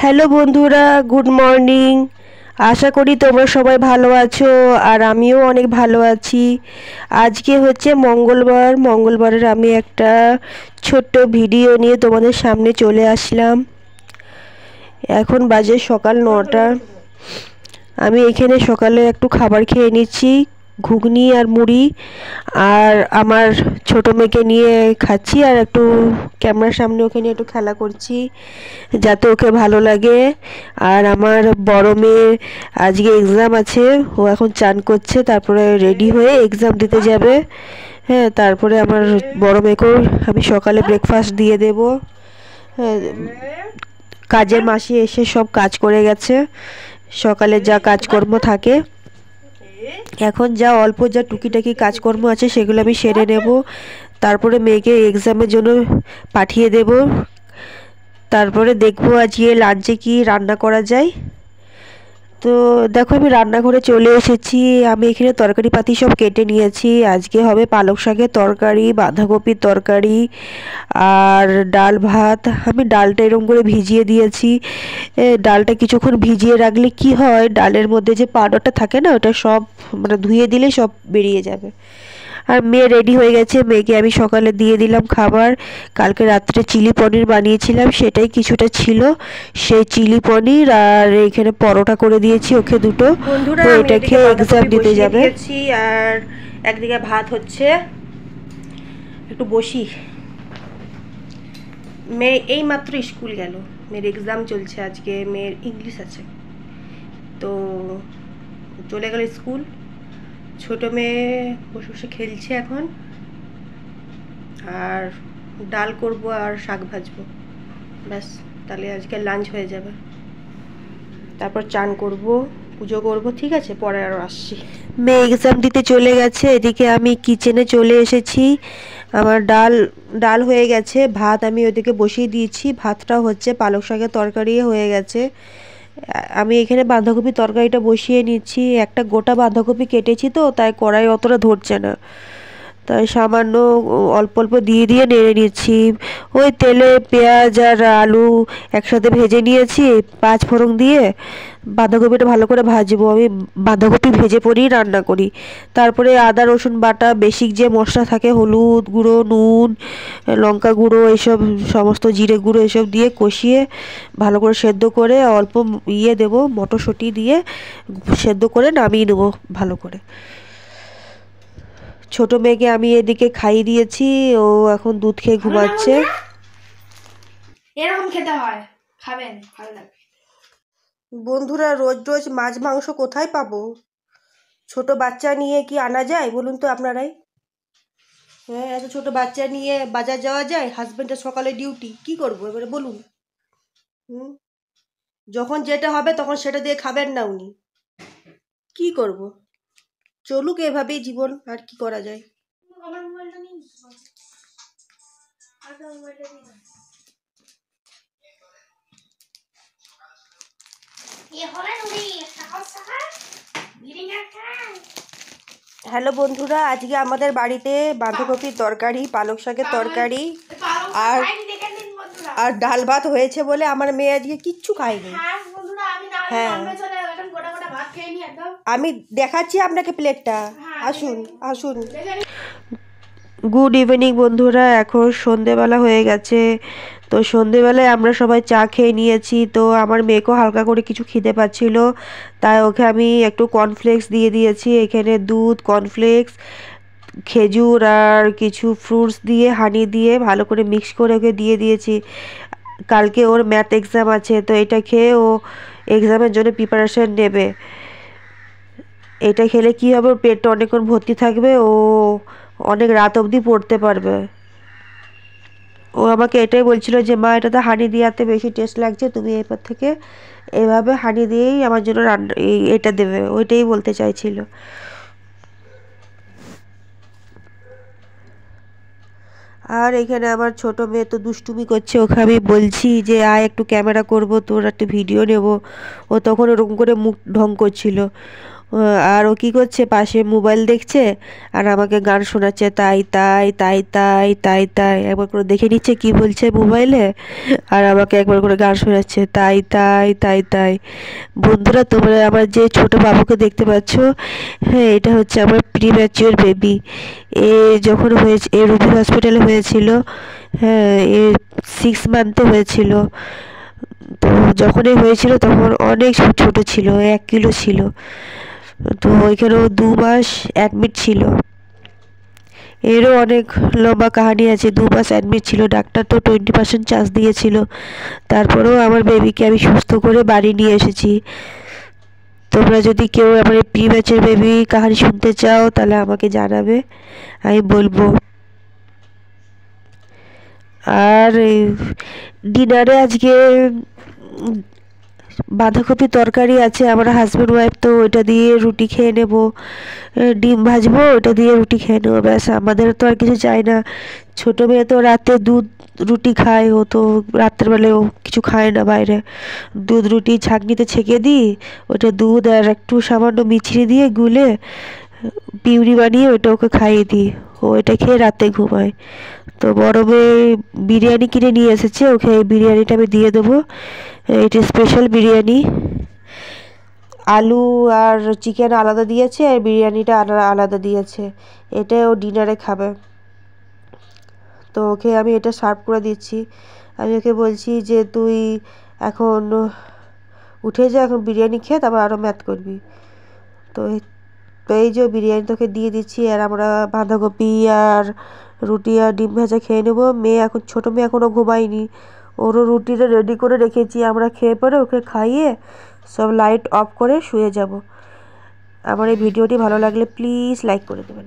Hello বন্ধুরা, good morning. আশা করি তোমরা সবাই ভালো আছো আর আমিও অনেক ভালো আছি। আজকে হচ্ছে মঙ্গলবারের আমি একটা ছোট্ট ভিডিও নিয়ে তোমাদের সামনে চলে আসলাম। এখন বাজে সকাল 9টা। আমি এখানে সকালে একটু খাবার খেয়ে নিচ্ছি, ঘুগনি আর মুড়ি। আর আমার ছোট মেয়েকে নিয়ে খাচ্ছি আর একটু ক্যামেরার সামনে ওকে নিয়ে একটু খেলা করছি যাতে ওকে ভালো লাগে। আর আমার বড় মেয়ের আজকে এক্সাম আছে, ও এখন চান করছে, তারপরে রেডি হয়ে এক্সাম দিতে যাবে। হ্যাঁ, তারপরে আমার বড় মেয়েকেও আমি সকালে ব্রেকফাস্ট দিয়ে দেব। হ্যাঁ, কাজের মাসি এসে সব কাজ করে গেছে, সকালে যা কাজকর্ম থাকে। এখন অল্প যা টুকিটাকি কাজকর্ম আছে সেগুলো আমি সেরে নেব, তারপরে মেয়েকে এক্সামের জন্য পাঠিয়ে দেব। তারপরে দেখবো আজকে লাঞ্চে কি রান্না করা যায়। তো দেখো আমি রান্নাঘরে চলে এসেছি। আমি এখানে তরকারি পাতি সব কেটে নিয়েছি। আজকে হবে পালক শাকের তরকারি, বাঁধাকপির তরকারি আর ডাল ভাত। আমি ডালটা এরকম করে ভিজিয়ে দিয়েছি। ডালটা কিছুক্ষণ ভিজিয়ে রাখলে কি হয়, ডালের মধ্যে যে পাউডারটা থাকে না, ওটা সব ধুয়ে দিলে সব বেরিয়ে যাবে। আর মেয়ে রেডি হয়ে গেছে, মেয়েকে আমি সকালে দিয়ে দিলাম খাবার। কালকে রাত্রে চিলি পনির বানিয়েছিলাম, সেটাই কিছুটা ছিল, সেই চিলি পনির। আর এখানে পরোটা করে দিয়েছি ওকে দুটো। বন্ধুরা, তো এটা খেয়ে এক্সাম দিতে যাবে। আর একদিকে ভাত হচ্ছে, একটু বসি। মেয়ে এই মাত্র স্কুল গেল, মেয়ের এক্সাম চলছে, আজকে মেয়ের ইংলিশ আছে, তো চলে গেল স্কুল। ছোট মেয়ে বসে বসে খেলছে এখন। আর ডাল করব আর শাক ভাজবো, ব্যাস, তাহলে আজকে লাঞ্চ হয়ে যাবে। তারপর চান করব, পুজো করব। ঠিক আছে, পরে আরও আসছি। মেয়ে এক্সাম দিতে চলে গেছে, এদিকে আমি কিচেনে চলে এসেছি। আমার ডাল হয়ে গেছে, ভাত আমি ওদিকে বসিয়ে দিয়েছি। ভাতটাও হচ্ছে, পালক শাকের তরকারি হয়ে গেছে। আমি এখানে বাঁধাকপির তরকারিটা বসিয়ে নিচ্ছি। একটা গোটা বাঁধাকপি কেটেছি, তো তাই কড়াই অতটা ধরছে না, তাই সামান্য অল্প অল্প দিয়ে নেড়ে নিচ্ছি। ওই তেলে পেঁয়াজ আর আলু একসাথে ভেজে নিয়েছি, 5 ফোড়ন দিয়ে। বাঁধাকপিটা ভালো করে ভাজবো, আমি বাঁধাকপি ভেজে পরেই রান্না করি। তারপরে আদা রসুন বাটা, বেসিক যে মশলা থাকে, হলুদ গুঁড়ো, নুন, লঙ্কা গুঁড়ো, এইসব সমস্ত, জিরে গুঁড়ো, এসব দিয়ে কষিয়ে ভালো করে সেদ্ধ করে অল্প দেবো, মটরশুঁটি দিয়ে সেদ্ধ করে নামিয়ে নেবো ভালো করে। ছোট মেয়েকে আমি এদিকে খাইয়ে দিয়েছি, ও এখন দুধ খেয়ে ঘুমাচ্ছে। এরকম খেতে হয়, খাবেন, ভালো লাগবে। বন্ধুরা, রোজ রোজ মাছ মাংস কোথায় পাবো? ছোট বাচ্চা নিয়ে কি আনা যায় বলুন তো আপনারাই? হ্যাঁ, এত ছোট বাচ্চা নিয়ে বাজার যাওয়া যায়? হাজবেন্ডের সকালে ডিউটি, কি করবো এবারে বলুন? যখন যেটা হবে তখন সেটা দিয়ে খাবেন না উনি, কি করব? চলুক এভাবেই জীবন, আর কি করা যায়। হ্যালো বন্ধুরা, আজকে আমাদের বাড়িতে বাঁধাকপির তরকারি, পালক শাকের তরকারি আর আর ডাল ভাত হয়েছে বলে আমার মেয়ে আজকে কিচ্ছু খায়নি। হ্যাঁ, আমি দেখাচ্ছি আপনাকে প্লেটটা, আসুন আসুন। গুড ইভিনিং বন্ধুরা, এখন সন্ধেবেলা হয়ে গেছে। তো সন্ধেবেলায় আমরা সবাই চা খেয়ে নিয়েছি। তো আমার মেয়েকেও হালকা করে কিছু খিদে পাচ্ছিল, তাই ওকে আমি একটু কর্নফ্লেক্স দিয়ে দিয়েছি। এখানে দুধ, কর্নফ্লেক্স, খেজুর আর কিছু ফ্রুটস দিয়ে, হানি দিয়ে ভালো করে মিক্স করে ওকে দিয়ে দিয়েছি। কালকে ওর ম্যাথ এক্সাম আছে, তো এটা খেয়ে ও এক্সামের জন্য প্রিপারেশন নেবে। এটা খেলে কি হবে, ওর পেটটা অনেকক্ষণ ভর্তি থাকবে, ও অনেক রাত অবধি পড়তে পারবে। ও আমাকে এটাই বলছিল যে মা, এটাতে হানি দেওয়াতে বেশি টেস্ট লাগছে, তুমি এরপর থেকে এভাবে হানি দিয়েই আমার জন্য রান্না এটা দেবে, ওইটাই বলতে চাইছিল। আর এখানে আমার ছোট মেয়ে তো দুষ্টুমি করছে, ওকে আমি বলছি যে আয় একটু ক্যামেরা করব, তোর একটু ভিডিও নেব। ও তখন ওরকম করে মুখ ঢং করছিল। আর ও কী করছে, পাশে মোবাইল দেখছে আর আমাকে গান শোনাচ্ছে, তাই তাই তাই তাই তাই তাই একবার করে দেখে নিচ্ছে কি বলছে মোবাইলে, আর আমাকে একবার করে গান শোনাচ্ছে, তাই তাই তাই তাই। বন্ধুরা, তোমরা আমার যে ছোট বাবুকে দেখতে পাচ্ছ, হ্যাঁ, এটা হচ্ছে আমার প্রিম্যাচিওর বেবি। এ যখন হয়েছে, এ রুবি হসপিটালে হয়েছিল, হ্যাঁ, এ 6 মান্থে হয়েছিল। তো যখনই হয়েছিল তখন অনেক ছোট ছিল, 1 কিলো ছিল। তো ওইখানেও 2 মাস অ্যাডমিট ছিল। এরও অনেক লম্বা কাহানি আছে, 2 মাস অ্যাডমিট ছিল, ডাক্তার তো 20% চান্স দিয়েছিল। তারপরেও আমার বেবিকে আমি সুস্থ করে বাড়ি নিয়ে এসেছি। তোমরা যদি কেউ আমার এই প্রিম্যাচুর বেবি কাহানি শুনতে চাও তাহলে আমাকে জানাবে, আমি বলবো। আর ডিনারে আজকে বাঁধাকপি তরকারি আছে, আমরা হাজব্যান্ড ওয়াইফ তো ওইটা দিয়ে রুটি খেয়ে নেব। ডিম ভাজবো, ওটা দিয়ে রুটি খেয়ে নেবো, ব্যাস। আমাদের তো আর কিছু চাই না। ছোটো মেয়ে তো রাতে দুধ রুটি খায়, ও তো রাত্রেবেলায় ও কিছু খায় না বাইরে। দুধ রুটি ছাঁকনিতে ছেঁকে দিই, ওটা দুধ আর একটু সামান্য মিছরি দিয়ে গুলে পিউরি বানিয়ে ওটা ওকে খাইয়ে দিই, ও এটা খেয়ে রাতে ঘুমায়। তো বড় মেয়ে বিরিয়ানি কিনে নিয়ে এসেছে, ওকে এই বিরিয়ানিটা আমি দিয়ে দেবো। এটা স্পেশাল বিরিয়ানি, আলু আর চিকেন আলাদা দিয়েছে আর বিরিয়ানিটা আলাদা দিয়েছে। এটা ও ডিনারে খাবে। তো ওকে আমি এটা সার্ভ করে দিচ্ছি। আমি ওকে বলছি যে তুই এখন উঠে যা, এখন বিরিয়ানি খেয়ে তারপর আরও ম্যাথ করবি। তো এই যে বিরিয়ানি তোকে দিয়ে দিচ্ছি, আর আমরা বাঁধাকপি আর রুটি আর ডিম ভাজা খেয়ে নেবো। মেয়ে এখন, ছোটো মেয়ে এখনও ঘুমায়নি, ওরও রুটিটা রেডি করে রেখেছি। আমরা খেয়ে পরে ওকে খাইয়ে সব লাইট অফ করে শুয়ে যাব। আমার এই ভিডিওটি ভালো লাগলে প্লিজ লাইক করে দেবেন।